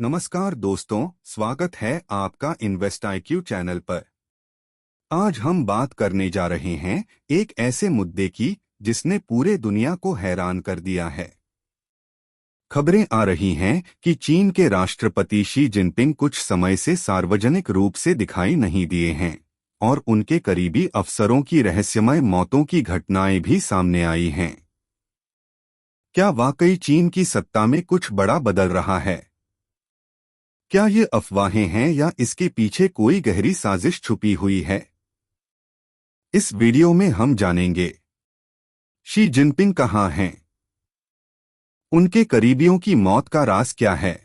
नमस्कार दोस्तों, स्वागत है आपका इन्वेस्ट IQ चैनल पर। आज हम बात करने जा रहे हैं एक ऐसे मुद्दे की जिसने पूरे दुनिया को हैरान कर दिया है। खबरें आ रही हैं कि चीन के राष्ट्रपति शी जिनपिंग कुछ समय से सार्वजनिक रूप से दिखाई नहीं दिए हैं और उनके करीबी अफसरों की रहस्यमय मौतों की घटनाएं भी सामने आई हैं। क्या वाकई चीन की सत्ता में कुछ बड़ा बदल रहा है? क्या ये अफवाहें हैं या इसके पीछे कोई गहरी साजिश छुपी हुई है? इस वीडियो में हम जानेंगे शी जिनपिंग कहाँ हैं, उनके करीबियों की मौत का राज क्या है,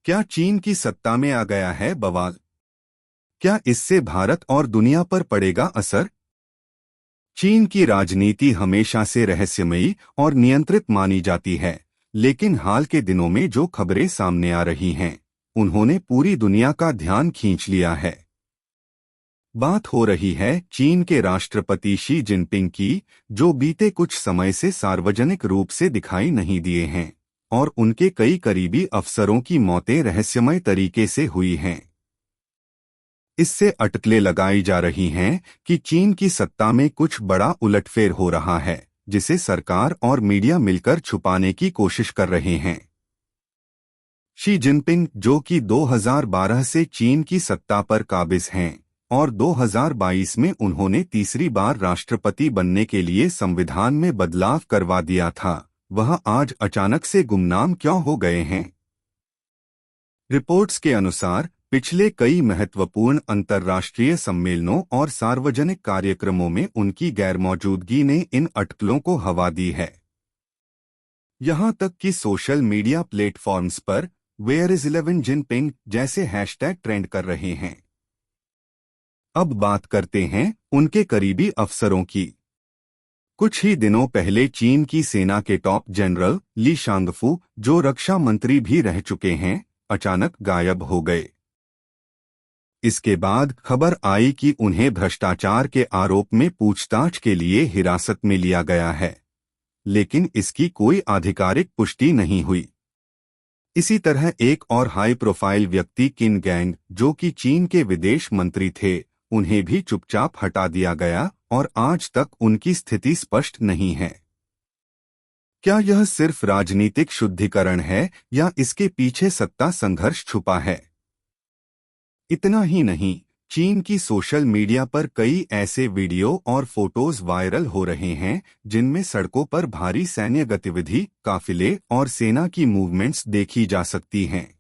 क्या चीन की सत्ता में आ गया है बवाल, क्या इससे भारत और दुनिया पर पड़ेगा असर? चीन की राजनीति हमेशा से रहस्यमयी और नियंत्रित मानी जाती है, लेकिन हाल के दिनों में जो खबरें सामने आ रही हैं, उन्होंने पूरी दुनिया का ध्यान खींच लिया है। बात हो रही है चीन के राष्ट्रपति शी जिनपिंग की, जो बीते कुछ समय से सार्वजनिक रूप से दिखाई नहीं दिए हैं और उनके कई करीबी अफसरों की मौतें रहस्यमय तरीके से हुई हैं। इससे अटकलें लगाई जा रही हैं कि चीन की सत्ता में कुछ बड़ा उलटफेर हो रहा है, जिसे सरकार और मीडिया मिलकर छुपाने की कोशिश कर रहे हैं। शी जिनपिंग, जो कि 2012 से चीन की सत्ता पर काबिज हैं और 2022 में उन्होंने तीसरी बार राष्ट्रपति बनने के लिए संविधान में बदलाव करवा दिया था, वह आज अचानक से गुमनाम क्यों हो गए हैं? रिपोर्ट्स के अनुसार पिछले कई महत्वपूर्ण अंतर्राष्ट्रीय सम्मेलनों और सार्वजनिक कार्यक्रमों में उनकी गैरमौजूदगी ने इन अटकलों को हवा दी है। यहां तक कि सोशल मीडिया प्लेटफॉर्म्स पर वेयर इज 11 जिनपिंग जैसे हैशटैग ट्रेंड कर रहे हैं। अब बात करते हैं उनके करीबी अफसरों की। कुछ ही दिनों पहले चीन की सेना के टॉप जनरल ली शांगफू, जो रक्षा मंत्री भी रह चुके हैं, अचानक गायब हो गए। इसके बाद खबर आई कि उन्हें भ्रष्टाचार के आरोप में पूछताछ के लिए हिरासत में लिया गया है, लेकिन इसकी कोई आधिकारिक पुष्टि नहीं हुई। इसी तरह एक और हाई प्रोफाइल व्यक्ति किन गैंग, जो कि चीन के विदेश मंत्री थे, उन्हें भी चुपचाप हटा दिया गया और आज तक उनकी स्थिति स्पष्ट नहीं है। क्या यह सिर्फ राजनीतिक शुद्धिकरण है या इसके पीछे सत्ता संघर्ष छुपा है? इतना ही नहीं, चीन की सोशल मीडिया पर कई ऐसे वीडियो और फोटोज वायरल हो रहे हैं जिनमें सड़कों पर भारी सैन्य गतिविधि, काफिले और सेना की मूवमेंट्स देखी जा सकती हैं।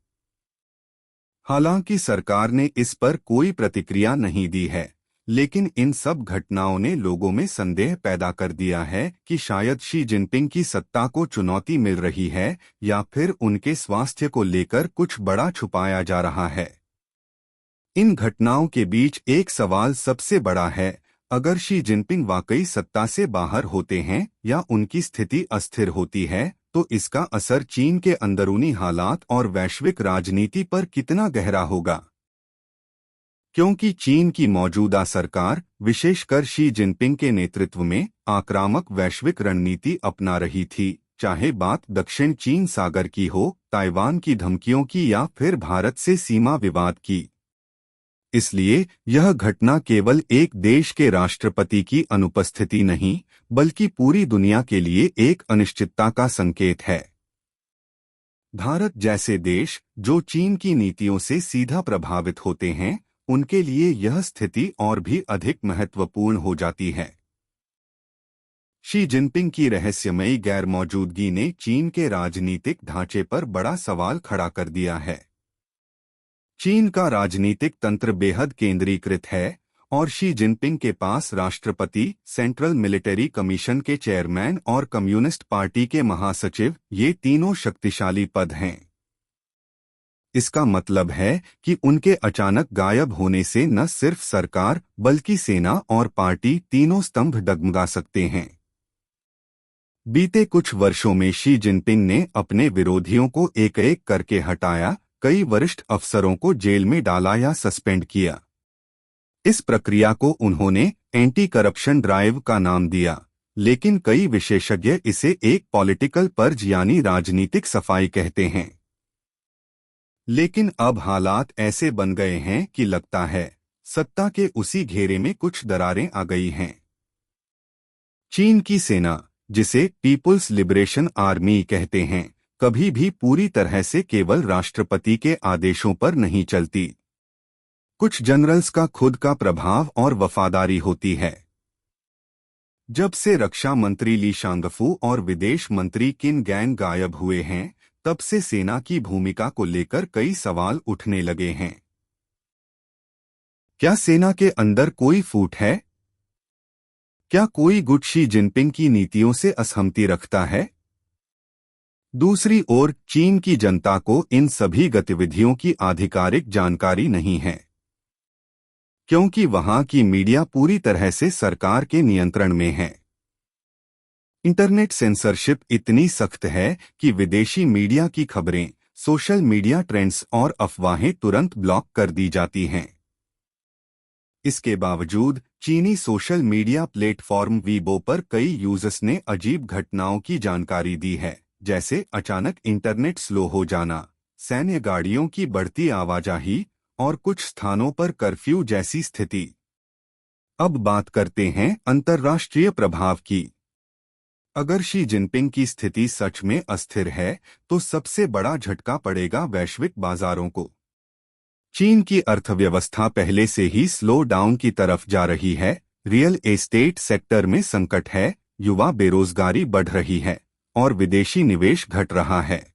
हालांकि सरकार ने इस पर कोई प्रतिक्रिया नहीं दी है, लेकिन इन सब घटनाओं ने लोगों में संदेह पैदा कर दिया है कि शायद शी जिनपिंग की सत्ता को चुनौती मिल रही है या फिर उनके स्वास्थ्य को लेकर कुछ बड़ा छुपाया जा रहा है। इन घटनाओं के बीच एक सवाल सबसे बड़ा है, अगर शी जिनपिंग वाकई सत्ता से बाहर होते हैं या उनकी स्थिति अस्थिर होती है, तो इसका असर चीन के अंदरूनी हालात और वैश्विक राजनीति पर कितना गहरा होगा? क्योंकि चीन की मौजूदा सरकार, विशेषकर शी जिनपिंग के नेतृत्व में, आक्रामक वैश्विक रणनीति अपना रही थी, चाहे बात दक्षिण चीन सागर की हो, ताइवान की धमकियों की या फिर भारत से सीमा विवाद की। इसलिए यह घटना केवल एक देश के राष्ट्रपति की अनुपस्थिति नहीं, बल्कि पूरी दुनिया के लिए एक अनिश्चितता का संकेत है। भारत जैसे देश, जो चीन की नीतियों से सीधा प्रभावित होते हैं, उनके लिए यह स्थिति और भी अधिक महत्वपूर्ण हो जाती है। शी जिनपिंग की रहस्यमयी गैरमौजूदगी ने चीन के राजनीतिक ढांचे पर बड़ा सवाल खड़ा कर दिया है। चीन का राजनीतिक तंत्र बेहद केंद्रीकृत है और शी जिनपिंग के पास राष्ट्रपति, सेंट्रल मिलिट्री कमीशन के चेयरमैन और कम्युनिस्ट पार्टी के महासचिव, ये तीनों शक्तिशाली पद हैं। इसका मतलब है कि उनके अचानक गायब होने से न सिर्फ सरकार बल्कि सेना और पार्टी तीनों स्तंभ डगमगा सकते हैं। बीते कुछ वर्षों में शी जिनपिंग ने अपने विरोधियों को एक एक करके हटाया, कई वरिष्ठ अफसरों को जेल में डाला या सस्पेंड किया। इस प्रक्रिया को उन्होंने एंटी करप्शन ड्राइव का नाम दिया, लेकिन कई विशेषज्ञ इसे एक पॉलिटिकल पर्ज यानी राजनीतिक सफाई कहते हैं। लेकिन अब हालात ऐसे बन गए हैं कि लगता है सत्ता के उसी घेरे में कुछ दरारें आ गई हैं। चीन की सेना, जिसे पीपुल्स लिबरेशन आर्मी कहते हैं, कभी भी पूरी तरह से केवल राष्ट्रपति के आदेशों पर नहीं चलती। कुछ जनरल्स का खुद का प्रभाव और वफादारी होती है। जब से रक्षा मंत्री ली शांगफू और विदेश मंत्री किन गैंग गायब हुए हैं, तब से सेना की भूमिका को लेकर कई सवाल उठने लगे हैं। क्या सेना के अंदर कोई फूट है? क्या कोई गुट शी जिनपिंग की नीतियों से असहमति रखता है? दूसरी ओर चीन की जनता को इन सभी गतिविधियों की आधिकारिक जानकारी नहीं है, क्योंकि वहां की मीडिया पूरी तरह से सरकार के नियंत्रण में है। इंटरनेट सेंसरशिप इतनी सख्त है कि विदेशी मीडिया की खबरें, सोशल मीडिया ट्रेंड्स और अफवाहें तुरंत ब्लॉक कर दी जाती हैं। इसके बावजूद चीनी सोशल मीडिया प्लेटफॉर्म वीबो पर कई यूजर्स ने अजीब घटनाओं की जानकारी दी है, जैसे अचानक इंटरनेट स्लो हो जाना, सैन्य गाड़ियों की बढ़ती आवाजाही और कुछ स्थानों पर कर्फ्यू जैसी स्थिति। अब बात करते हैं अंतर्राष्ट्रीय प्रभाव की। अगर शी जिनपिंग की स्थिति सच में अस्थिर है, तो सबसे बड़ा झटका पड़ेगा वैश्विक बाजारों को। चीन की अर्थव्यवस्था पहले से ही स्लो डाउन की तरफ जा रही है। रियल एस्टेट सेक्टर में संकट है, युवा बेरोजगारी बढ़ रही है और विदेशी निवेश घट रहा है।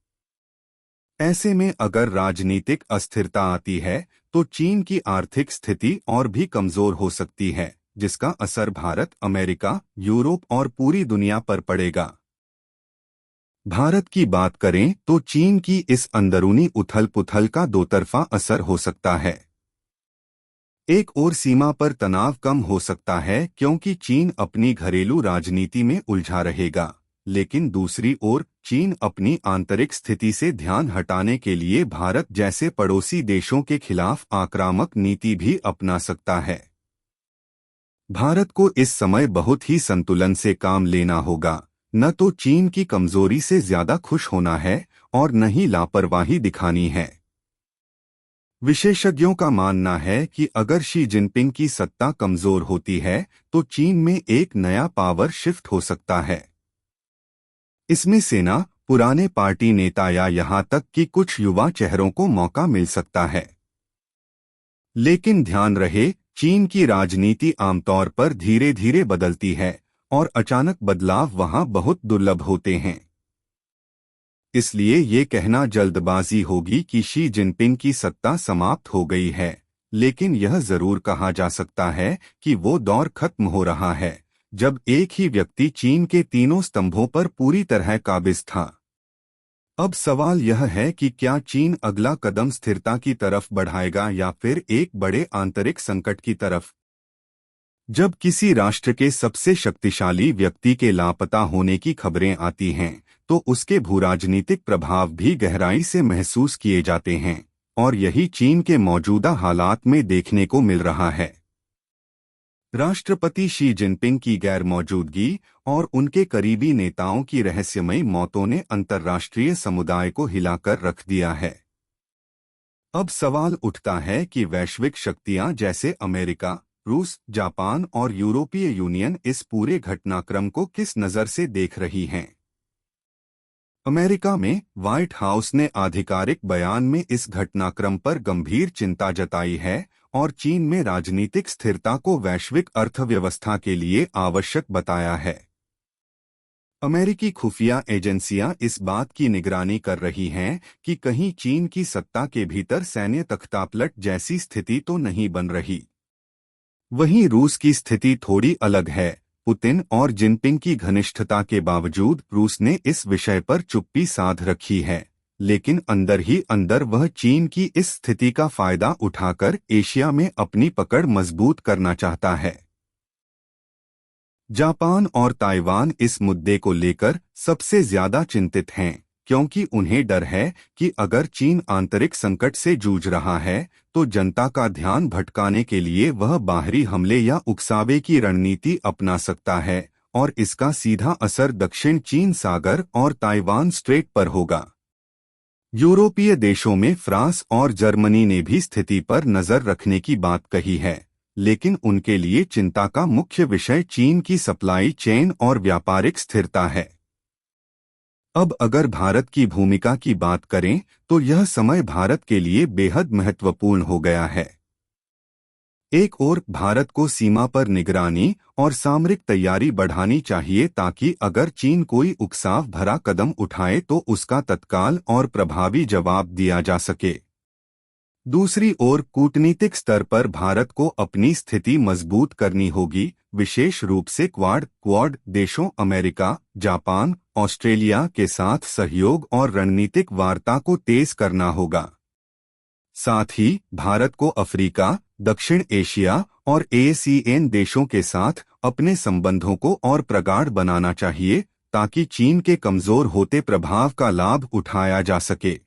ऐसे में अगर राजनीतिक अस्थिरता आती है, तो चीन की आर्थिक स्थिति और भी कमजोर हो सकती है, जिसका असर भारत, अमेरिका, यूरोप और पूरी दुनिया पर पड़ेगा। भारत की बात करें तो चीन की इस अंदरूनी उथल-पुथल का दो तरफा असर हो सकता है। एक ओर सीमा पर तनाव कम हो सकता है, क्योंकि चीन अपनी घरेलू राजनीति में उलझा रहेगा, लेकिन दूसरी ओर चीन अपनी आंतरिक स्थिति से ध्यान हटाने के लिए भारत जैसे पड़ोसी देशों के खिलाफ आक्रामक नीति भी अपना सकता है। भारत को इस समय बहुत ही संतुलन से काम लेना होगा। न तो चीन की कमजोरी से ज्यादा खुश होना है और न ही लापरवाही दिखानी है। विशेषज्ञों का मानना है कि अगर शी जिनपिंग की सत्ता कमजोर होती है, तो चीन में एक नया पावर शिफ्ट हो सकता है। इसमें सेना, पुराने पार्टी नेता या यहां तक कि कुछ युवा चेहरों को मौका मिल सकता है। लेकिन ध्यान रहे, चीन की राजनीति आमतौर पर धीरे धीरे बदलती है और अचानक बदलाव वहां बहुत दुर्लभ होते हैं। इसलिए ये कहना जल्दबाजी होगी कि शी जिनपिंग की सत्ता समाप्त हो गई है, लेकिन यह जरूर कहा जा सकता है कि वो दौर खत्म हो रहा है जब एक ही व्यक्ति चीन के तीनों स्तंभों पर पूरी तरह काबिज था। अब सवाल यह है कि क्या चीन अगला कदम स्थिरता की तरफ बढ़ाएगा या फिर एक बड़े आंतरिक संकट की तरफ। जब किसी राष्ट्र के सबसे शक्तिशाली व्यक्ति के लापता होने की खबरें आती हैं, तो उसके भूराजनीतिक प्रभाव भी गहराई से महसूस किए जाते हैं, और यही चीन के मौजूदा हालात में देखने को मिल रहा है। राष्ट्रपति शी जिनपिंग की गैर मौजूदगी और उनके करीबी नेताओं की रहस्यमयी मौतों ने अंतर्राष्ट्रीय समुदाय को हिलाकर रख दिया है। अब सवाल उठता है कि वैश्विक शक्तियां जैसे अमेरिका, रूस, जापान और यूरोपीय यूनियन इस पूरे घटनाक्रम को किस नज़र से देख रही हैं। अमेरिका में व्हाइट हाउस ने आधिकारिक बयान में इस घटनाक्रम पर गंभीर चिंता जताई है और चीन में राजनीतिक स्थिरता को वैश्विक अर्थव्यवस्था के लिए आवश्यक बताया है। अमेरिकी खुफिया एजेंसियां इस बात की निगरानी कर रही हैं कि कहीं चीन की सत्ता के भीतर सैन्य तख्तापलट जैसी स्थिति तो नहीं बन रही। वहीं रूस की स्थिति थोड़ी अलग है। पुतिन और जिनपिंग की घनिष्ठता के बावजूद रूस ने इस विषय पर चुप्पी साध रखी है, लेकिन अंदर ही अंदर वह चीन की इस स्थिति का फायदा उठाकर एशिया में अपनी पकड़ मजबूत करना चाहता है। जापान और ताइवान इस मुद्दे को लेकर सबसे ज्यादा चिंतित हैं, क्योंकि उन्हें डर है कि अगर चीन आंतरिक संकट से जूझ रहा है, तो जनता का ध्यान भटकाने के लिए वह बाहरी हमले या उकसावे की रणनीति अपना सकता है, और इसका सीधा असर दक्षिण चीन सागर और ताइवान स्ट्रेट पर होगा। यूरोपीय देशों में फ्रांस और जर्मनी ने भी स्थिति पर नजर रखने की बात कही है, लेकिन उनके लिए चिंता का मुख्य विषय चीन की सप्लाई चेन और व्यापारिक स्थिरता है। अब अगर भारत की भूमिका की बात करें तो यह समय भारत के लिए बेहद महत्वपूर्ण हो गया है। एक ओर भारत को सीमा पर निगरानी और सामरिक तैयारी बढ़ानी चाहिए ताकि अगर चीन कोई उकसाव भरा कदम उठाए तो उसका तत्काल और प्रभावी जवाब दिया जा सके। दूसरी ओर कूटनीतिक स्तर पर भारत को अपनी स्थिति मजबूत करनी होगी, विशेष रूप से क्वाड देशों अमेरिका, जापान, ऑस्ट्रेलिया के साथ सहयोग और रणनीतिक वार्ता को तेज करना होगा। साथ ही भारत को अफ्रीका, दक्षिण एशिया और एसीएन देशों के साथ अपने संबंधों को और प्रगाढ़ बनाना चाहिए ताकि चीन के कमजोर होते प्रभाव का लाभ उठाया जा सके।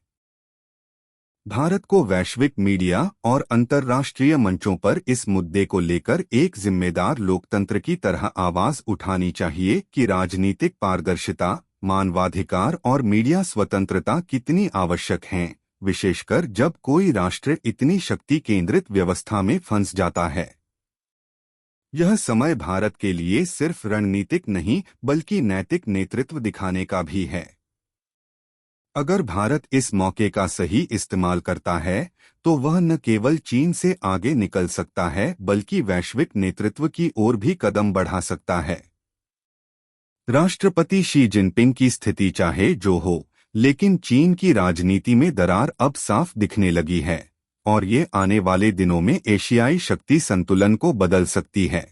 भारत को वैश्विक मीडिया और अंतर्राष्ट्रीय मंचों पर इस मुद्दे को लेकर एक जिम्मेदार लोकतंत्र की तरह आवाज उठानी चाहिए कि राजनीतिक पारदर्शिता, मानवाधिकार और मीडिया स्वतंत्रता कितनी आवश्यक हैं, विशेषकर जब कोई राष्ट्र इतनी शक्ति केंद्रित व्यवस्था में फंस जाता है। यह समय भारत के लिए सिर्फ रणनीतिक नहीं बल्कि नैतिक नेतृत्व दिखाने का भी है। अगर भारत इस मौके का सही इस्तेमाल करता है तो वह न केवल चीन से आगे निकल सकता है बल्कि वैश्विक नेतृत्व की ओर भी कदम बढ़ा सकता है। राष्ट्रपति शी जिनपिंग की स्थिति चाहे जो हो, लेकिन चीन की राजनीति में दरार अब साफ दिखने लगी है और ये आने वाले दिनों में एशियाई शक्ति संतुलन को बदल सकती है।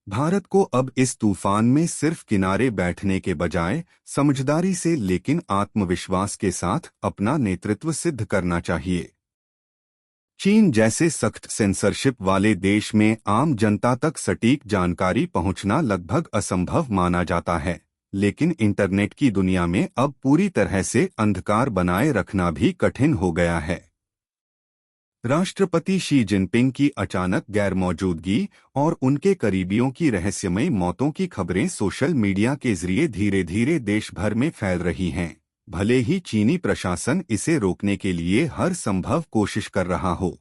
भारत को अब इस तूफान में सिर्फ किनारे बैठने के बजाय समझदारी से लेकिन आत्मविश्वास के साथ अपना नेतृत्व सिद्ध करना चाहिए। चीन जैसे सख्त सेंसरशिप वाले देश में आम जनता तक सटीक जानकारी पहुंचना लगभग असंभव माना जाता है, लेकिन इंटरनेट की दुनिया में अब पूरी तरह से अंधकार बनाए रखना भी कठिन हो गया है। राष्ट्रपति शी जिनपिंग की अचानक गैरमौजूदगी और उनके करीबियों की रहस्यमयी मौतों की खबरें सोशल मीडिया के जरिए धीरे धीरे देश भर में फैल रही हैं, भले ही चीनी प्रशासन इसे रोकने के लिए हर संभव कोशिश कर रहा हो।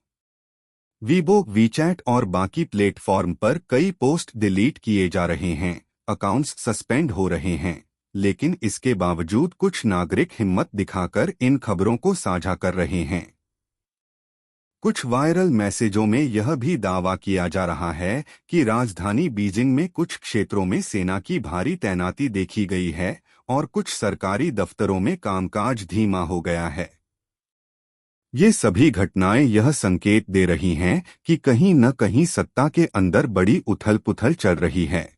वीबो, वीचैट और बाकी प्लेटफॉर्म पर कई पोस्ट डिलीट किए जा रहे हैं, अकाउंट्स सस्पेंड हो रहे हैं, लेकिन इसके बावजूद कुछ नागरिक हिम्मत दिखाकर इन खबरों को साझा कर रहे हैं। कुछ वायरल मैसेजों में यह भी दावा किया जा रहा है कि राजधानी बीजिंग में कुछ क्षेत्रों में सेना की भारी तैनाती देखी गई है और कुछ सरकारी दफ्तरों में कामकाज धीमा हो गया है। ये सभी घटनाएं यह संकेत दे रही हैं कि कहीं न कहीं सत्ता के अंदर बड़ी उथल-पुथल चल रही है।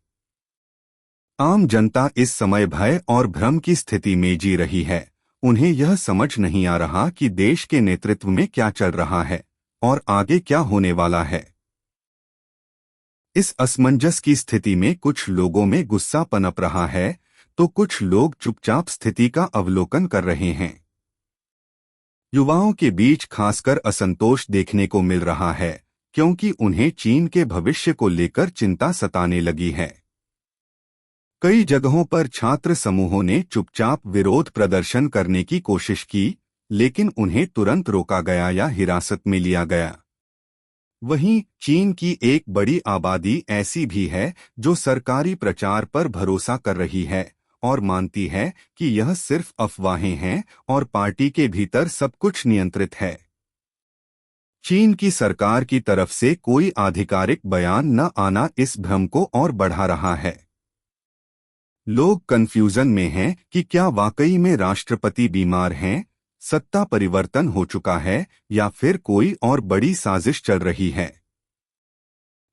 आम जनता इस समय भय और भ्रम की स्थिति में जी रही है। उन्हें यह समझ नहीं आ रहा कि देश के नेतृत्व में क्या चल रहा है और आगे क्या होने वाला है। इस असमंजस की स्थिति में कुछ लोगों में गुस्सा पनप रहा है तो कुछ लोग चुपचाप स्थिति का अवलोकन कर रहे हैं। युवाओं के बीच खासकर असंतोष देखने को मिल रहा है क्योंकि उन्हें चीन के भविष्य को लेकर चिंता सताने लगी है। कई जगहों पर छात्र समूहों ने चुपचाप विरोध प्रदर्शन करने की कोशिश की, लेकिन उन्हें तुरंत रोका गया या हिरासत में लिया गया। वहीं चीन की एक बड़ी आबादी ऐसी भी है जो सरकारी प्रचार पर भरोसा कर रही है और मानती है कि यह सिर्फ अफवाहें हैं और पार्टी के भीतर सब कुछ नियंत्रित है। चीन की सरकार की तरफ से कोई आधिकारिक बयान न आना इस भ्रम को और बढ़ा रहा है। लोग कंफ्यूजन में हैं कि क्या वाकई में राष्ट्रपति बीमार हैं, सत्ता परिवर्तन हो चुका है या फिर कोई और बड़ी साजिश चल रही है।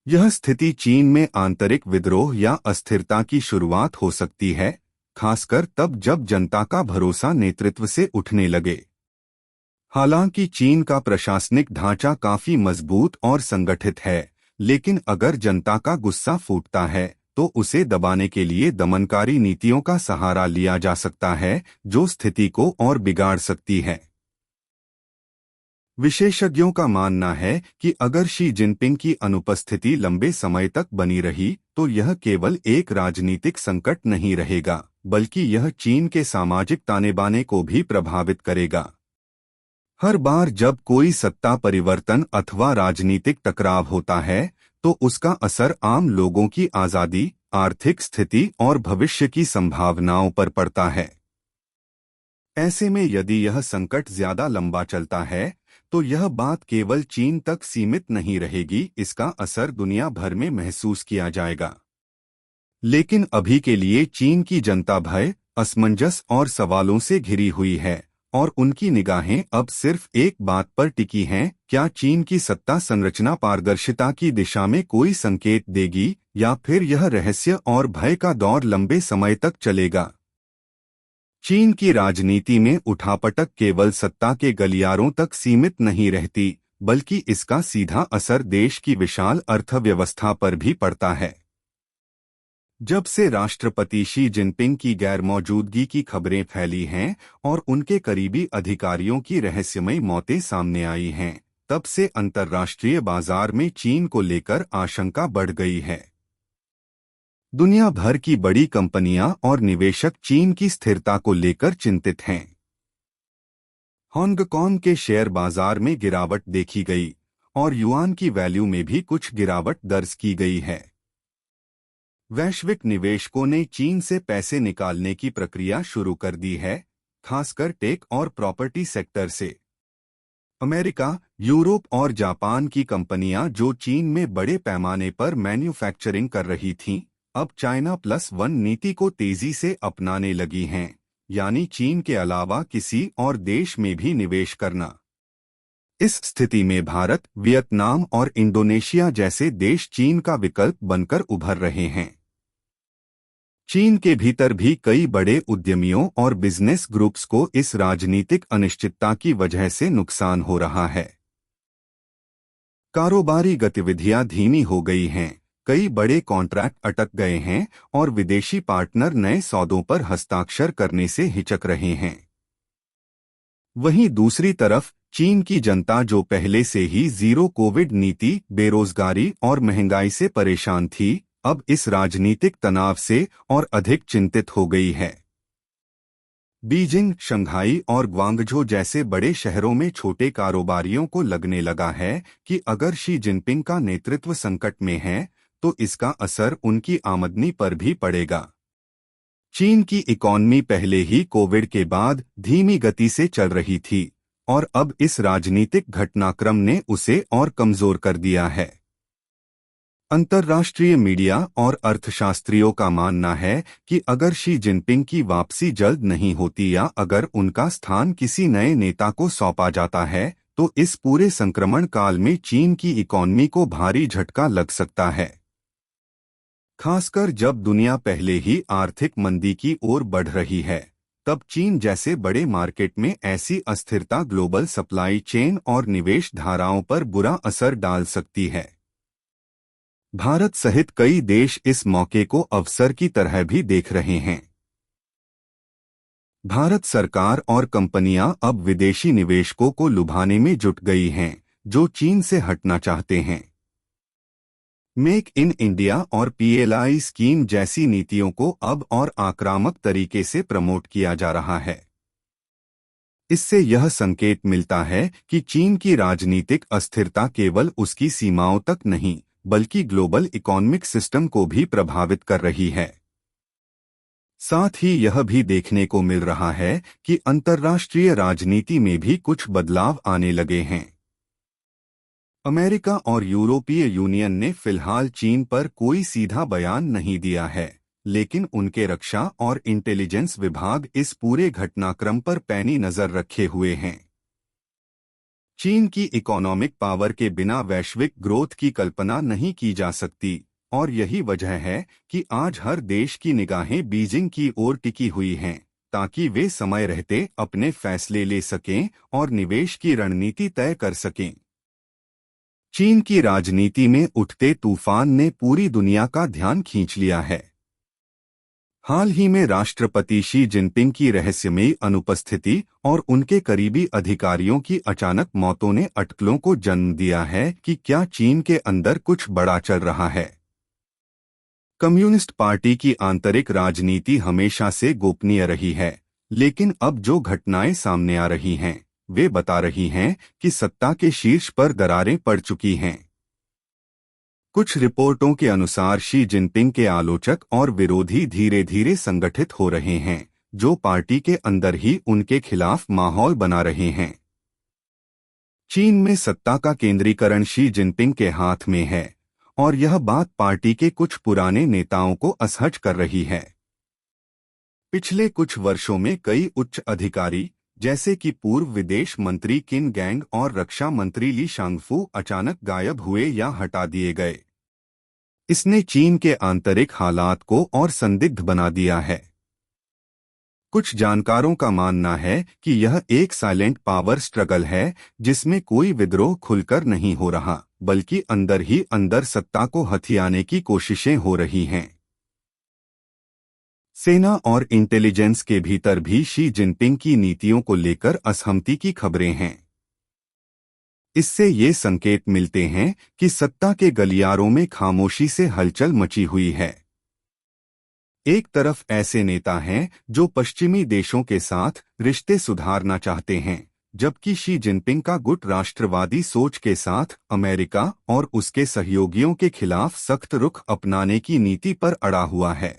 यह स्थिति चीन में आंतरिक विद्रोह या अस्थिरता की शुरुआत हो सकती है, खासकर तब जब जनता का भरोसा नेतृत्व से उठने लगे। हालांकि चीन का प्रशासनिक ढांचा काफी मजबूत और संगठित है, लेकिन अगर जनता का गुस्सा फूटता है तो उसे दबाने के लिए दमनकारी नीतियों का सहारा लिया जा सकता है, जो स्थिति को और बिगाड़ सकती है। विशेषज्ञों का मानना है कि अगर शी जिनपिंग की अनुपस्थिति लंबे समय तक बनी रही तो यह केवल एक राजनीतिक संकट नहीं रहेगा, बल्कि यह चीन के सामाजिक ताने बाने को भी प्रभावित करेगा। हर बार जब कोई सत्ता परिवर्तन अथवा राजनीतिक टकराव होता है तो उसका असर आम लोगों की आजादी, आर्थिक स्थिति और भविष्य की संभावनाओं पर पड़ता है। ऐसे में यदि यह संकट ज्यादा लंबा चलता है तो यह बात केवल चीन तक सीमित नहीं रहेगी, इसका असर दुनिया भर में महसूस किया जाएगा। लेकिन अभी के लिए चीन की जनता भय, असमंजस और सवालों से घिरी हुई है और उनकी निगाहें अब सिर्फ एक बात पर टिकी हैं, क्या चीन की सत्ता संरचना पारदर्शिता की दिशा में कोई संकेत देगी या फिर यह रहस्य और भय का दौर लंबे समय तक चलेगा। चीन की राजनीति में उठापटक केवल सत्ता के गलियारों तक सीमित नहीं रहती, बल्कि इसका सीधा असर देश की विशाल अर्थव्यवस्था पर भी पड़ता है। जब से राष्ट्रपति शी जिनपिंग की गैरमौजूदगी की खबरें फैली हैं और उनके करीबी अधिकारियों की रहस्यमयी मौतें सामने आई हैं, तब से अंतर्राष्ट्रीय बाजार में चीन को लेकर आशंका बढ़ गई है। दुनिया भर की बड़ी कंपनियां और निवेशक चीन की स्थिरता को लेकर चिंतित हैं। हांगकांग के शेयर बाजार में गिरावट देखी गई और युआन की वैल्यू में भी कुछ गिरावट दर्ज की गई है। वैश्विक निवेशकों ने चीन से पैसे निकालने की प्रक्रिया शुरू कर दी है, खासकर टेक और प्रॉपर्टी सेक्टर से। अमेरिका, यूरोप और जापान की कंपनियां जो चीन में बड़े पैमाने पर मैन्युफैक्चरिंग कर रही थीं, अब चाइना+1 नीति को तेजी से अपनाने लगी हैं, यानी चीन के अलावा किसी और देश में भी निवेश करना। इस स्थिति में भारत, वियतनाम और इंडोनेशिया जैसे देश चीन का विकल्प बनकर उभर रहे हैं। चीन के भीतर भी कई बड़े उद्यमियों और बिजनेस ग्रुप्स को इस राजनीतिक अनिश्चितता की वजह से नुकसान हो रहा है। कारोबारी गतिविधियां धीमी हो गई हैं, कई बड़े कॉन्ट्रैक्ट अटक गए हैं और विदेशी पार्टनर नए सौदों पर हस्ताक्षर करने से हिचक रहे हैं। वहीं दूसरी तरफ चीन की जनता जो पहले से ही जीरो कोविड नीति, बेरोजगारी और महंगाई से परेशान थी, अब इस राजनीतिक तनाव से और अधिक चिंतित हो गई है। बीजिंग, शंघाई और ग्वांगझो जैसे बड़े शहरों में छोटे कारोबारियों को लगने लगा है कि अगर शी जिनपिंग का नेतृत्व संकट में है तो इसका असर उनकी आमदनी पर भी पड़ेगा। चीन की इकॉनमी पहले ही कोविड के बाद धीमी गति से चल रही थी और अब इस राजनीतिक घटनाक्रम ने उसे और कमजोर कर दिया है। अंतर्राष्ट्रीय मीडिया और अर्थशास्त्रियों का मानना है कि अगर शी जिनपिंग की वापसी जल्द नहीं होती या अगर उनका स्थान किसी नए नेता को सौंपा जाता है तो इस पूरे संक्रमण काल में चीन की इकॉनमी को भारी झटका लग सकता है। खासकर जब दुनिया पहले ही आर्थिक मंदी की ओर बढ़ रही है, तब चीन जैसे बड़े मार्केट में ऐसी अस्थिरता ग्लोबल सप्लाई चेन और निवेश धाराओं पर बुरा असर डाल सकती है। भारत सहित कई देश इस मौके को अवसर की तरह भी देख रहे हैं। भारत सरकार और कंपनियां अब विदेशी निवेशकों को लुभाने में जुट गई हैं, जो चीन से हटना चाहते हैं। मेक इन इंडिया और PLI स्कीम जैसी नीतियों को अब और आक्रामक तरीके से प्रमोट किया जा रहा है। इससे यह संकेत मिलता है कि चीन की राजनीतिक अस्थिरता केवल उसकी सीमाओं तक नहीं, बल्कि ग्लोबल इकोनॉमिक सिस्टम को भी प्रभावित कर रही है। साथ ही यह भी देखने को मिल रहा है कि अंतर्राष्ट्रीय राजनीति में भी कुछ बदलाव आने लगे हैं। अमेरिका और यूरोपीय यूनियन ने फिलहाल चीन पर कोई सीधा बयान नहीं दिया है, लेकिन उनके रक्षा और इंटेलिजेंस विभाग इस पूरे घटनाक्रम पर पैनी नजर रखे हुए हैं। चीन की इकोनॉमिक पावर के बिना वैश्विक ग्रोथ की कल्पना नहीं की जा सकती और यही वजह है कि आज हर देश की निगाहें बीजिंग की ओर टिकी हुई हैं, ताकि वे समय रहते अपने फैसले ले सकें और निवेश की रणनीति तय कर सकें। चीन की राजनीति में उठते तूफान ने पूरी दुनिया का ध्यान खींच लिया है। हाल ही में राष्ट्रपति शी जिनपिंग की रहस्यमयी अनुपस्थिति और उनके करीबी अधिकारियों की अचानक मौतों ने अटकलों को जन्म दिया है कि क्या चीन के अंदर कुछ बड़ा चल रहा है। कम्युनिस्ट पार्टी की आंतरिक राजनीति हमेशा से गोपनीय रही है, लेकिन अब जो घटनाएं सामने आ रही हैं, वे बता रही हैं कि सत्ता के शीर्ष पर दरारें पड़ चुकी हैं। कुछ रिपोर्टों के अनुसार शी जिनपिंग के आलोचक और विरोधी धीरे धीरे संगठित हो रहे हैं, जो पार्टी के अंदर ही उनके खिलाफ माहौल बना रहे हैं। चीन में सत्ता का केंद्रीकरण शी जिनपिंग के हाथ में है और यह बात पार्टी के कुछ पुराने नेताओं को असहज कर रही है। पिछले कुछ वर्षों में कई उच्च अधिकारी, जैसे कि पूर्व विदेश मंत्री किन गैंग और रक्षा मंत्री ली शांगफू अचानक गायब हुए या हटा दिए गए। इसने चीन के आंतरिक हालात को और संदिग्ध बना दिया है। कुछ जानकारों का मानना है कि यह एक साइलेंट पावर स्ट्रगल है, जिसमें कोई विद्रोह खुलकर नहीं हो रहा, बल्कि अंदर ही अंदर सत्ता को हथियाने की कोशिशें हो रही हैं। सेना और इंटेलिजेंस के भीतर भी शी जिनपिंग की नीतियों को लेकर असहमति की खबरें हैं। इससे ये संकेत मिलते हैं कि सत्ता के गलियारों में खामोशी से हलचल मची हुई है। एक तरफ ऐसे नेता हैं जो पश्चिमी देशों के साथ रिश्ते सुधारना चाहते हैं, जबकि शी जिनपिंग का गुट राष्ट्रवादी सोच के साथ अमेरिका और उसके सहयोगियों के खिलाफ सख्त रुख अपनाने की नीति पर अड़ा हुआ है।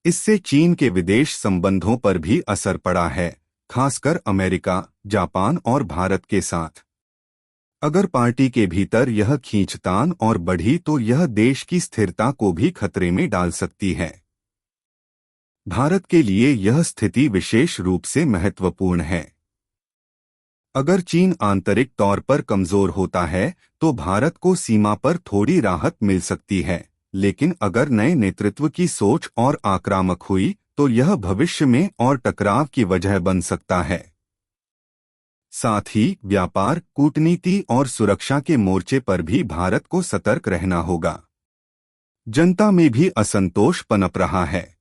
इससे चीन के विदेश संबंधों पर भी असर पड़ा है, खासकर अमेरिका, जापान और भारत के साथ। अगर पार्टी के भीतर यह खींचतान और बढ़ी तो यह देश की स्थिरता को भी खतरे में डाल सकती है। भारत के लिए यह स्थिति विशेष रूप से महत्वपूर्ण है। अगर चीन आंतरिक तौर पर कमजोर होता है तो भारत को सीमा पर थोड़ी राहत मिल सकती है, लेकिन अगर नए नेतृत्व की सोच और आक्रामक हुई तो यह भविष्य में और टकराव की वजह बन सकता है। साथ ही व्यापार, कूटनीति और सुरक्षा के मोर्चे पर भी भारत को सतर्क रहना होगा। जनता में भी असंतोष पनप रहा है।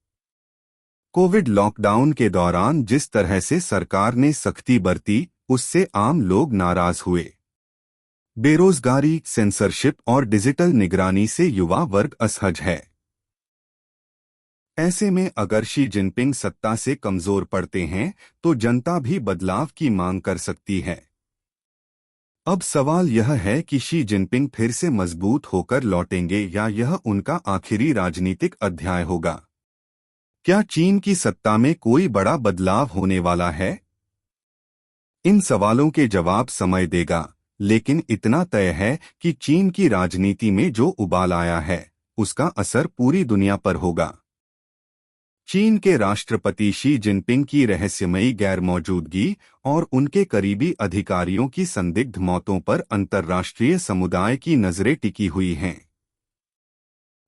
कोविड लॉकडाउन के दौरान जिस तरह से सरकार ने सख्ती बरती, उससे आम लोग नाराज हुए। बेरोजगारी, सेंसरशिप और डिजिटल निगरानी से युवा वर्ग असहज है। ऐसे में अगर शी जिनपिंग सत्ता से कमजोर पड़ते हैं तो जनता भी बदलाव की मांग कर सकती है। अब सवाल यह है कि शी जिनपिंग फिर से मजबूत होकर लौटेंगे या यह उनका आखिरी राजनीतिक अध्याय होगा। क्या चीन की सत्ता में कोई बड़ा बदलाव होने वाला है? इन सवालों के जवाब समय देगा, लेकिन इतना तय है कि चीन की राजनीति में जो उबाल आया है, उसका असर पूरी दुनिया पर होगा। चीन के राष्ट्रपति शी जिनपिंग की रहस्यमयी गैरमौजूदगी और उनके करीबी अधिकारियों की संदिग्ध मौतों पर अंतर्राष्ट्रीय समुदाय की नजरें टिकी हुई हैं।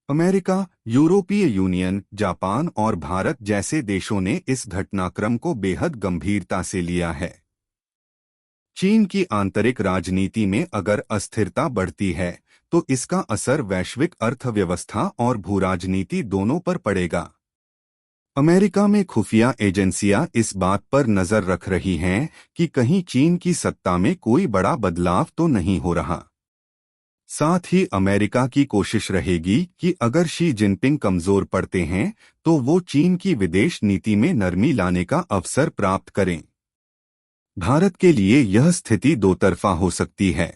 अमेरिका, यूरोपीय यूनियन, जापान और भारत जैसे देशों ने इस घटनाक्रम को बेहद गंभीरता से लिया है। चीन की आंतरिक राजनीति में अगर अस्थिरता बढ़ती है तो इसका असर वैश्विक अर्थव्यवस्था और भूराजनीति दोनों पर पड़ेगा। अमेरिका में खुफिया एजेंसियां इस बात पर नजर रख रही हैं कि कहीं चीन की सत्ता में कोई बड़ा बदलाव तो नहीं हो रहा। साथ ही अमेरिका की कोशिश रहेगी कि अगर शी जिनपिंग कमजोर पड़ते हैं तो वो चीन की विदेश नीति में नरमी लाने का अवसर प्राप्त करें। भारत के लिए यह स्थिति दो तरफा हो सकती है।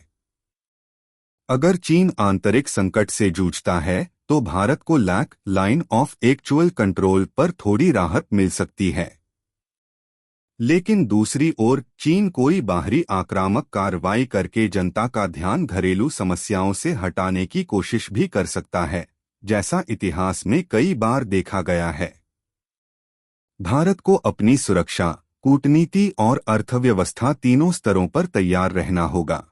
अगर चीन आंतरिक संकट से जूझता है तो भारत को लाइन ऑफ एक्चुअल कंट्रोल पर थोड़ी राहत मिल सकती है। लेकिन दूसरी ओर चीन कोई बाहरी आक्रामक कार्रवाई करके जनता का ध्यान घरेलू समस्याओं से हटाने की कोशिश भी कर सकता है, जैसा इतिहास में कई बार देखा गया है। भारत को अपनी सुरक्षा, कूटनीति और अर्थव्यवस्था तीनों स्तरों पर तैयार रहना होगा।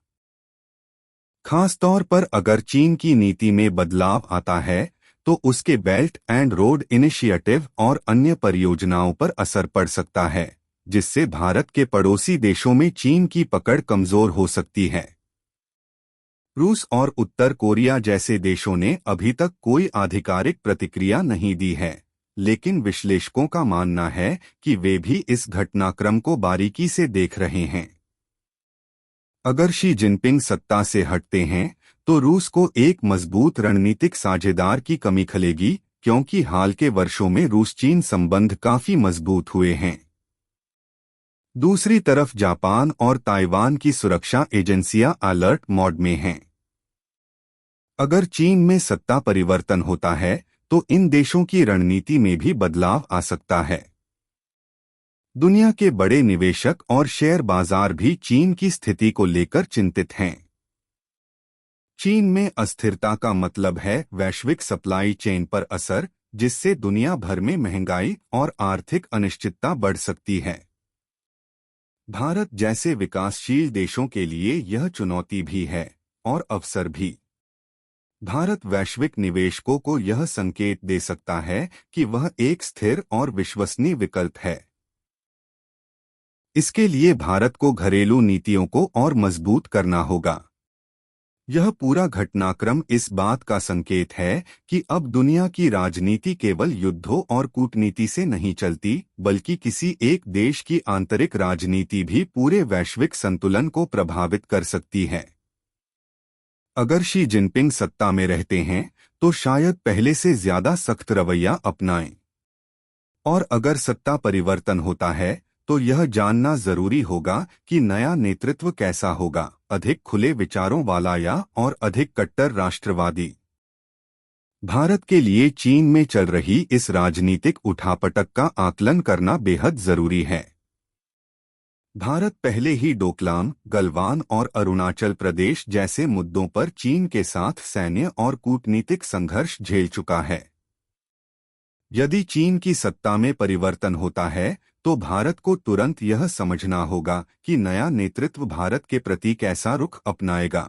खासतौर पर अगर चीन की नीति में बदलाव आता है तो उसके बेल्ट एंड रोड इनिशिएटिव और अन्य परियोजनाओं पर असर पड़ सकता है, जिससे भारत के पड़ोसी देशों में चीन की पकड़ कमजोर हो सकती है। रूस और उत्तर कोरिया जैसे देशों ने अभी तक कोई आधिकारिक प्रतिक्रिया नहीं दी है, लेकिन विश्लेषकों का मानना है कि वे भी इस घटनाक्रम को बारीकी से देख रहे हैं। अगर शी जिनपिंग सत्ता से हटते हैं तो रूस को एक मजबूत रणनीतिक साझेदार की कमी खलेगी, क्योंकि हाल के वर्षों में रूस चीन संबंध काफी मजबूत हुए हैं। दूसरी तरफ जापान और ताइवान की सुरक्षा एजेंसियां अलर्ट मोड में हैं। अगर चीन में सत्ता परिवर्तन होता है तो इन देशों की रणनीति में भी बदलाव आ सकता है। दुनिया के बड़े निवेशक और शेयर बाजार भी चीन की स्थिति को लेकर चिंतित हैं। चीन में अस्थिरता का मतलब है वैश्विक सप्लाई चेन पर असर, जिससे दुनिया भर में महंगाई और आर्थिक अनिश्चितता बढ़ सकती है। भारत जैसे विकासशील देशों के लिए यह चुनौती भी है और अवसर भी। भारत वैश्विक निवेशकों को यह संकेत दे सकता है कि वह एक स्थिर और विश्वसनीय विकल्प है। इसके लिए भारत को घरेलू नीतियों को और मजबूत करना होगा। यह पूरा घटनाक्रम इस बात का संकेत है कि अब दुनिया की राजनीति केवल युद्धों और कूटनीति से नहीं चलती, बल्कि किसी एक देश की आंतरिक राजनीति भी पूरे वैश्विक संतुलन को प्रभावित कर सकती है। अगर शी जिनपिंग सत्ता में रहते हैं तो शायद पहले से ज्यादा सख्त रवैया अपनाएं। और अगर सत्ता परिवर्तन होता है तो यह जानना जरूरी होगा कि नया नेतृत्व कैसा होगा, अधिक खुले विचारों वाला या और अधिक कट्टर राष्ट्रवादी। भारत के लिए चीन में चल रही इस राजनीतिक उठापटक का आकलन करना बेहद जरूरी है। भारत पहले ही डोकलाम, गलवान और अरुणाचल प्रदेश जैसे मुद्दों पर चीन के साथ सैन्य और कूटनीतिक संघर्ष झेल चुका है। यदि चीन की सत्ता में परिवर्तन होता है तो भारत को तुरंत यह समझना होगा कि नया नेतृत्व भारत के प्रति कैसा रुख अपनाएगा।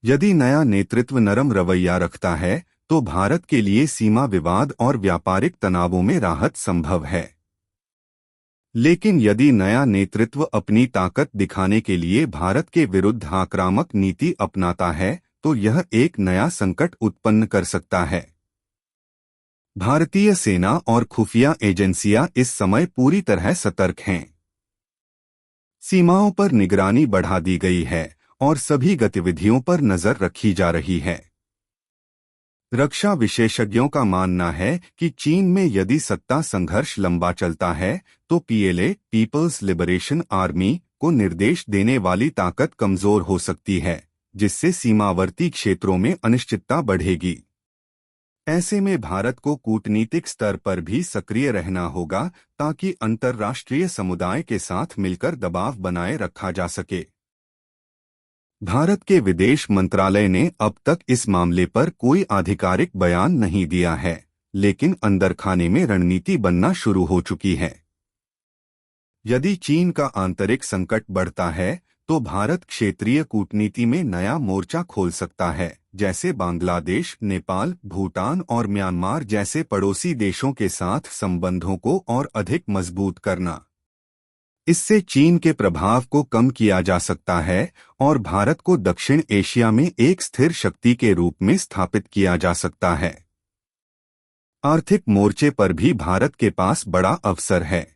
यदि नया नेतृत्व नरम रवैया रखता है तो भारत के लिए सीमा विवाद और व्यापारिक तनावों में राहत संभव है। लेकिन यदि नया नेतृत्व अपनी ताकत दिखाने के लिए भारत के विरुद्ध आक्रामक नीति अपनाता है तो यह एक नया संकट उत्पन्न कर सकता है। भारतीय सेना और खुफिया एजेंसियां इस समय पूरी तरह सतर्क हैं। सीमाओं पर निगरानी बढ़ा दी गई है और सभी गतिविधियों पर नजर रखी जा रही है। रक्षा विशेषज्ञों का मानना है कि चीन में यदि सत्ता संघर्ष लंबा चलता है तो पीएलए, पीपल्स लिबरेशन आर्मी को निर्देश देने वाली ताकत कमजोर हो सकती है, जिससे सीमावर्ती क्षेत्रों में अनिश्चितता बढ़ेगी। ऐसे में भारत को कूटनीतिक स्तर पर भी सक्रिय रहना होगा ताकि अंतर्राष्ट्रीय समुदाय के साथ मिलकर दबाव बनाए रखा जा सके। भारत के विदेश मंत्रालय ने अब तक इस मामले पर कोई आधिकारिक बयान नहीं दिया है, लेकिन अंदर खाने में रणनीति बनना शुरू हो चुकी है। यदि चीन का आंतरिक संकट बढ़ता है तो भारत क्षेत्रीय कूटनीति में नया मोर्चा खोल सकता है, जैसे बांग्लादेश, नेपाल, भूटान और म्यांमार जैसे पड़ोसी देशों के साथ संबंधों को और अधिक मजबूत करना। इससे चीन के प्रभाव को कम किया जा सकता है और भारत को दक्षिण एशिया में एक स्थिर शक्ति के रूप में स्थापित किया जा सकता है। आर्थिक मोर्चे पर भी भारत के पास बड़ा अवसर है।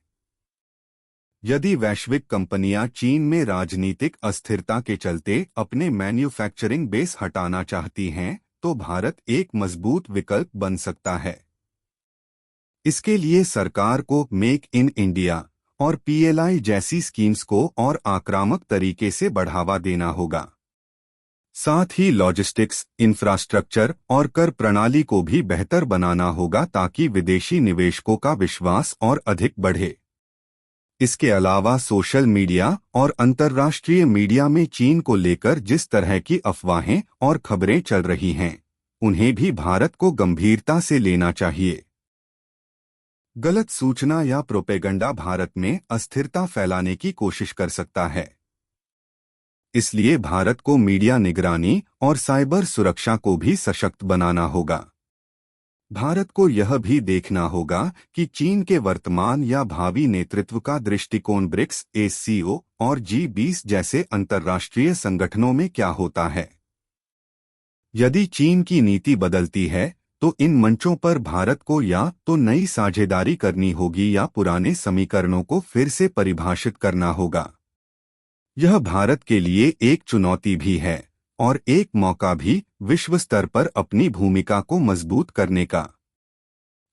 यदि वैश्विक कंपनियां चीन में राजनीतिक अस्थिरता के चलते अपने मैन्युफैक्चरिंग बेस हटाना चाहती हैं, तो भारत एक मजबूत विकल्प बन सकता है। इसके लिए सरकार को मेक इन इंडिया और पीएलआई जैसी स्कीम्स को और आक्रामक तरीके से बढ़ावा देना होगा। साथ ही लॉजिस्टिक्स, इंफ्रास्ट्रक्चर और कर प्रणाली को भी बेहतर बनाना होगा ताकि विदेशी निवेशकों का विश्वास और अधिक बढ़े। इसके अलावा सोशल मीडिया और अंतर्राष्ट्रीय मीडिया में चीन को लेकर जिस तरह की अफवाहें और खबरें चल रही हैं, उन्हें भी भारत को गंभीरता से लेना चाहिए। गलत सूचना या प्रोपेगेंडा भारत में अस्थिरता फैलाने की कोशिश कर सकता है। इसलिए भारत को मीडिया निगरानी और साइबर सुरक्षा को भी सशक्त बनाना होगा। भारत को यह भी देखना होगा कि चीन के वर्तमान या भावी नेतृत्व का दृष्टिकोण ब्रिक्स, एससीओ और जी20 जैसे अंतर्राष्ट्रीय संगठनों में क्या होता है। यदि चीन की नीति बदलती है तो इन मंचों पर भारत को या तो नई साझेदारी करनी होगी या पुराने समीकरणों को फिर से परिभाषित करना होगा। यह भारत के लिए एक चुनौती भी है और एक मौका भी विश्व स्तर पर अपनी भूमिका को मजबूत करने का।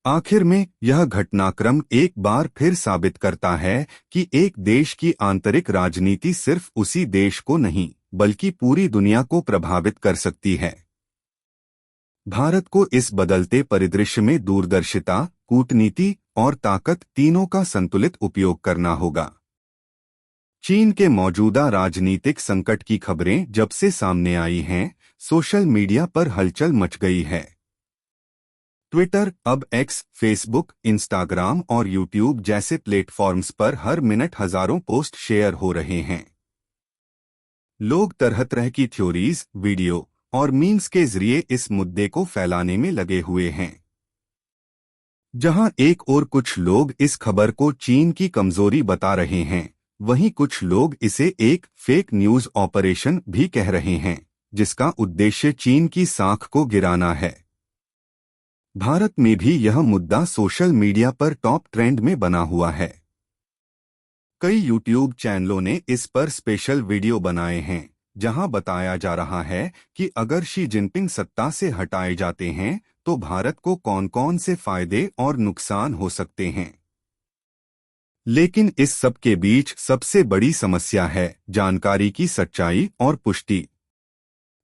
आखिर में यह घटनाक्रम एक बार फिर साबित करता है कि एक देश की आंतरिक राजनीति सिर्फ उसी देश को नहीं बल्कि पूरी दुनिया को प्रभावित कर सकती है। भारत को इस बदलते परिदृश्य में दूरदर्शिता, कूटनीति और ताकत तीनों का संतुलित उपयोग करना होगा। चीन के मौजूदा राजनीतिक संकट की खबरें जब से सामने आई हैं, सोशल मीडिया पर हलचल मच गई है। ट्विटर, अब एक्स, फेसबुक, इंस्टाग्राम और यूट्यूब जैसे प्लेटफॉर्म्स पर हर मिनट हजारों पोस्ट शेयर हो रहे हैं। लोग तरह तरह की थ्योरीज, वीडियो और मीम्स के जरिए इस मुद्दे को फैलाने में लगे हुए हैं। जहां एक और कुछ लोग इस खबर को चीन की कमजोरी बता रहे हैं, वहीं कुछ लोग इसे एक फेक न्यूज ऑपरेशन भी कह रहे हैं, जिसका उद्देश्य चीन की साख को गिराना है। भारत में भी यह मुद्दा सोशल मीडिया पर टॉप ट्रेंड में बना हुआ है। कई यूट्यूब चैनलों ने इस पर स्पेशल वीडियो बनाए हैं, जहां बताया जा रहा है कि अगर शी जिनपिंग सत्ता से हटाए जाते हैं तो भारत को कौन कौन से फायदे और नुकसान हो सकते हैं। लेकिन इस सब के बीच सबसे बड़ी समस्या है जानकारी की सच्चाई और पुष्टि।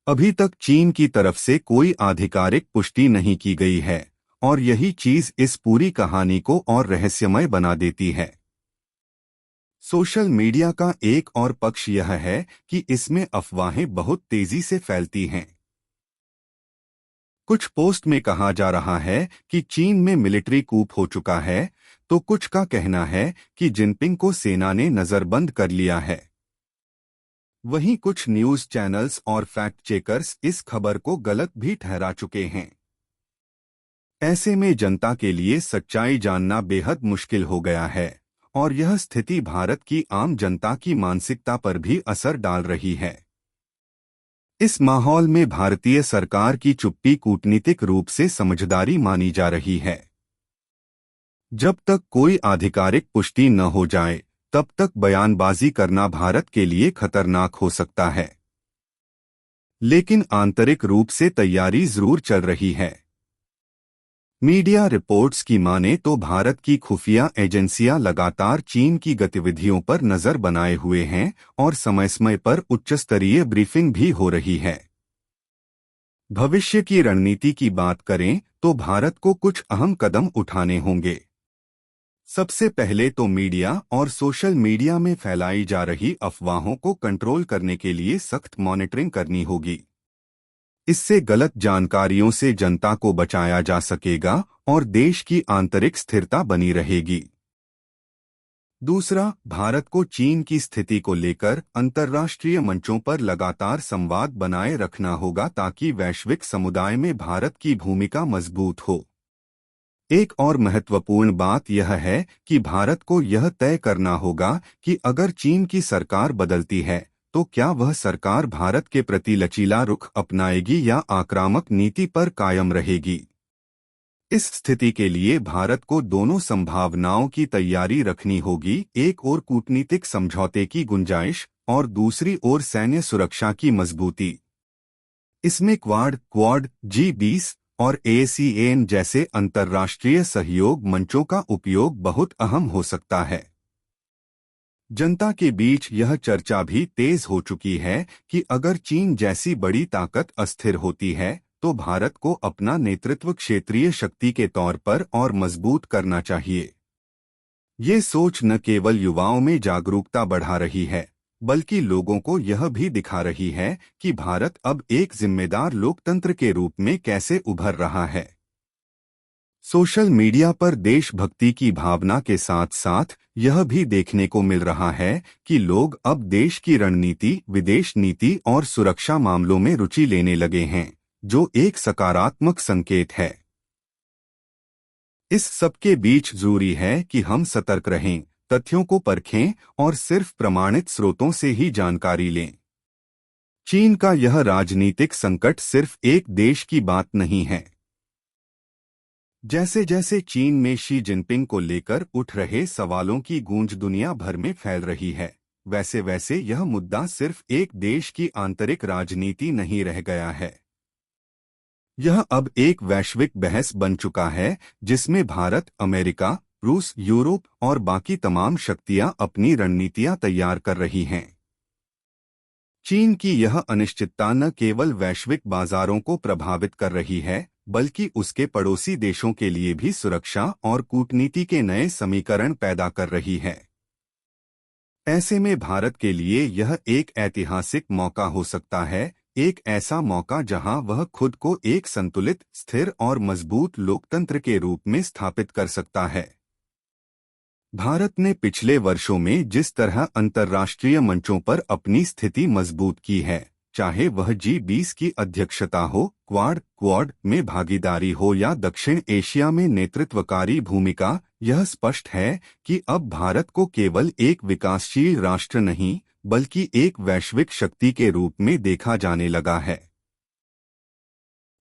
अभी तक चीन की तरफ से कोई आधिकारिक पुष्टि नहीं की गई है, और यही चीज इस पूरी कहानी को और रहस्यमय बना देती है। सोशल मीडिया का एक और पक्ष यह है कि इसमें अफवाहें बहुत तेजी से फैलती हैं। कुछ पोस्ट में कहा जा रहा है कि चीन में मिलिट्री कूप हो चुका है, तो कुछ का कहना है कि जिनपिंग को सेना ने नजरबंद कर लिया है। वहीं कुछ न्यूज चैनल्स और फैक्ट चेकर्स इस खबर को गलत भी ठहरा चुके हैं। ऐसे में जनता के लिए सच्चाई जानना बेहद मुश्किल हो गया है, और यह स्थिति भारत की आम जनता की मानसिकता पर भी असर डाल रही है। इस माहौल में भारतीय सरकार की चुप्पी कूटनीतिक रूप से समझदारी मानी जा रही है। जब तक कोई आधिकारिक पुष्टि न हो जाए, तब तक बयानबाजी करना भारत के लिए खतरनाक हो सकता है। लेकिन आंतरिक रूप से तैयारी जरूर चल रही है। मीडिया रिपोर्ट्स की माने तो भारत की खुफिया एजेंसियां लगातार चीन की गतिविधियों पर नजर बनाए हुए हैं और समय समय पर उच्चस्तरीय ब्रीफिंग भी हो रही है। भविष्य की रणनीति की बात करें तो भारत को कुछ अहम कदम उठाने होंगे। सबसे पहले तो मीडिया और सोशल मीडिया में फैलाई जा रही अफवाहों को कंट्रोल करने के लिए सख्त मॉनिटरिंग करनी होगी। इससे गलत जानकारियों से जनता को बचाया जा सकेगा और देश की आंतरिक स्थिरता बनी रहेगी। दूसरा, भारत को चीन की स्थिति को लेकर अंतर्राष्ट्रीय मंचों पर लगातार संवाद बनाए रखना होगा ताकि वैश्विक समुदाय में भारत की भूमिका मजबूत हो। एक और महत्वपूर्ण बात यह है कि भारत को यह तय करना होगा कि अगर चीन की सरकार बदलती है तो क्या वह सरकार भारत के प्रति लचीला रुख अपनाएगी या आक्रामक नीति पर कायम रहेगी। इस स्थिति के लिए भारत को दोनों संभावनाओं की तैयारी रखनी होगी, एक ओर कूटनीतिक समझौते की गुंजाइश और दूसरी ओर सैन्य सुरक्षा की मजबूती। इसमें क्वाड, G20 और ASEAN जैसे अंतर्राष्ट्रीय सहयोग मंचों का उपयोग बहुत अहम हो सकता है। जनता के बीच यह चर्चा भी तेज हो चुकी है कि अगर चीन जैसी बड़ी ताकत अस्थिर होती है तो भारत को अपना नेतृत्व क्षेत्रीय शक्ति के तौर पर और मजबूत करना चाहिए। ये सोच न केवल युवाओं में जागरूकता बढ़ा रही है, बल्कि लोगों को यह भी दिखा रही है कि भारत अब एक जिम्मेदार लोकतंत्र के रूप में कैसे उभर रहा है। सोशल मीडिया पर देशभक्ति की भावना के साथ साथ यह भी देखने को मिल रहा है कि लोग अब देश की रणनीति, विदेश नीति और सुरक्षा मामलों में रुचि लेने लगे हैं, जो एक सकारात्मक संकेत है। इस सबके बीच जरूरी है कि हम सतर्क रहें, तथ्यों को परखें और सिर्फ प्रमाणित स्रोतों से ही जानकारी लें। चीन का यह राजनीतिक संकट सिर्फ एक देश की बात नहीं है। जैसे जैसे चीन में शी जिनपिंग को लेकर उठ रहे सवालों की गूंज दुनिया भर में फैल रही है, वैसे वैसे यह मुद्दा सिर्फ एक देश की आंतरिक राजनीति नहीं रह गया है। यह अब एक वैश्विक बहस बन चुका है, जिसमें भारत, अमेरिका, रूस, यूरोप और बाकी तमाम शक्तियां अपनी रणनीतियां तैयार कर रही हैं। चीन की यह अनिश्चितता न केवल वैश्विक बाजारों को प्रभावित कर रही है, बल्कि उसके पड़ोसी देशों के लिए भी सुरक्षा और कूटनीति के नए समीकरण पैदा कर रही है। ऐसे में भारत के लिए यह एक ऐतिहासिक मौका हो सकता है, एक ऐसा मौका जहां वह खुद को एक संतुलित, स्थिर और मजबूत लोकतंत्र के रूप में स्थापित कर सकता है। भारत ने पिछले वर्षों में जिस तरह अंतर्राष्ट्रीय मंचों पर अपनी स्थिति मजबूत की है, चाहे वह G20 की अध्यक्षता हो, क्वाड में भागीदारी हो या दक्षिण एशिया में नेतृत्वकारी भूमिका, यह स्पष्ट है कि अब भारत को केवल एक विकासशील राष्ट्र नहीं, बल्कि एक वैश्विक शक्ति के रूप में देखा जाने लगा है।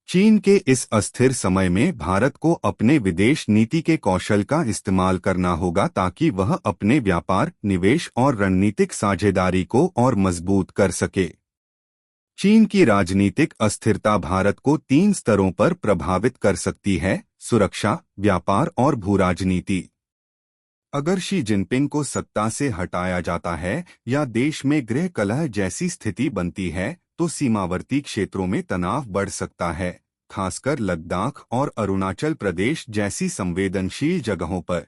चीन के इस अस्थिर समय में भारत को अपने विदेश नीति के कौशल का इस्तेमाल करना होगा ताकि वह अपने व्यापार, निवेश और रणनीतिक साझेदारी को और मजबूत कर सके। चीन की राजनीतिक अस्थिरता भारत को 3 स्तरों पर प्रभावित कर सकती है: सुरक्षा, व्यापार और भूराजनीति। अगर शी जिनपिंग को सत्ता से हटाया जाता है या देश में गृह कलह जैसी स्थिति बनती है, तो सीमावर्ती क्षेत्रों में तनाव बढ़ सकता है, खासकर लद्दाख और अरुणाचल प्रदेश जैसी संवेदनशील जगहों पर।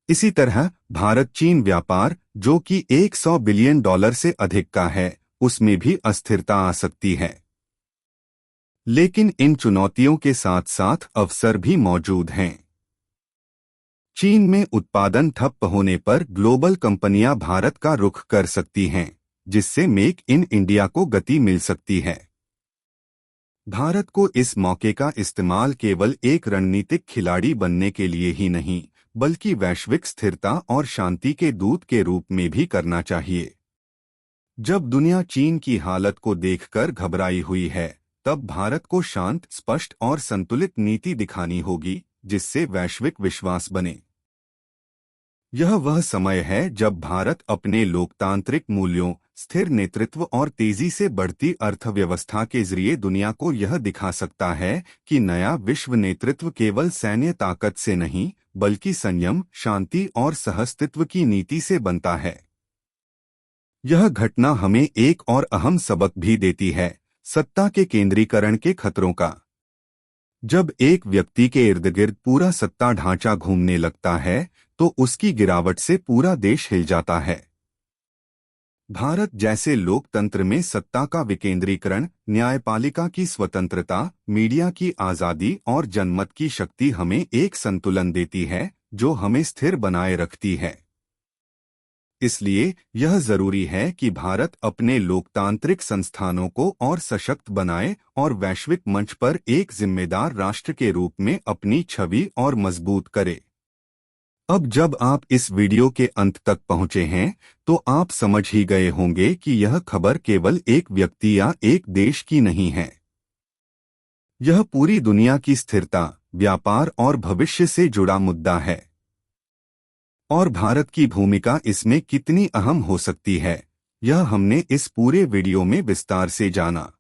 इसी तरह भारत चीन व्यापार, जो कि $100 बिलियन से अधिक का है, उसमें भी अस्थिरता आ सकती है। लेकिन इन चुनौतियों के साथ साथ अवसर भी मौजूद हैं। चीन में उत्पादन ठप होने पर ग्लोबल कंपनियां भारत का रुख कर सकती हैं, जिससे मेक इन इंडिया को गति मिल सकती है। भारत को इस मौके का इस्तेमाल केवल एक रणनीतिक खिलाड़ी बनने के लिए ही नहीं, बल्कि वैश्विक स्थिरता और शांति के दूत के रूप में भी करना चाहिए। जब दुनिया चीन की हालत को देखकर घबराई हुई है, तब भारत को शांत, स्पष्ट और संतुलित नीति दिखानी होगी, जिससे वैश्विक विश्वास बने। यह वह समय है जब भारत अपने लोकतांत्रिक मूल्यों, स्थिर नेतृत्व और तेजी से बढ़ती अर्थव्यवस्था के जरिए दुनिया को यह दिखा सकता है कि नया विश्व नेतृत्व केवल सैन्य ताकत से नहीं, बल्कि संयम, शांति और सहअस्तित्व की नीति से बनता है। यह घटना हमें एक और अहम सबक भी देती है: सत्ता के केंद्रीकरण के खतरों का। जब एक व्यक्ति के इर्द गिर्द पूरा सत्ता ढांचा घूमने लगता है, तो उसकी गिरावट से पूरा देश हिल जाता है। भारत जैसे लोकतंत्र में सत्ता का विकेंद्रीकरण, न्यायपालिका की स्वतंत्रता, मीडिया की आजादी और जनमत की शक्ति हमें एक संतुलन देती है, जो हमें स्थिर बनाए रखती है। इसलिए यह जरूरी है कि भारत अपने लोकतांत्रिक संस्थानों को और सशक्त बनाए और वैश्विक मंच पर एक जिम्मेदार राष्ट्र के रूप में अपनी छवि और मजबूत करे। अब जब आप इस वीडियो के अंत तक पहुंचे हैं, तो आप समझ ही गए होंगे कि यह खबर केवल एक व्यक्ति या एक देश की नहीं है। यह पूरी दुनिया की स्थिरता, व्यापार और भविष्य से जुड़ा मुद्दा है। और भारत की भूमिका इसमें कितनी अहम हो सकती है, यह हमने इस पूरे वीडियो में विस्तार से जाना।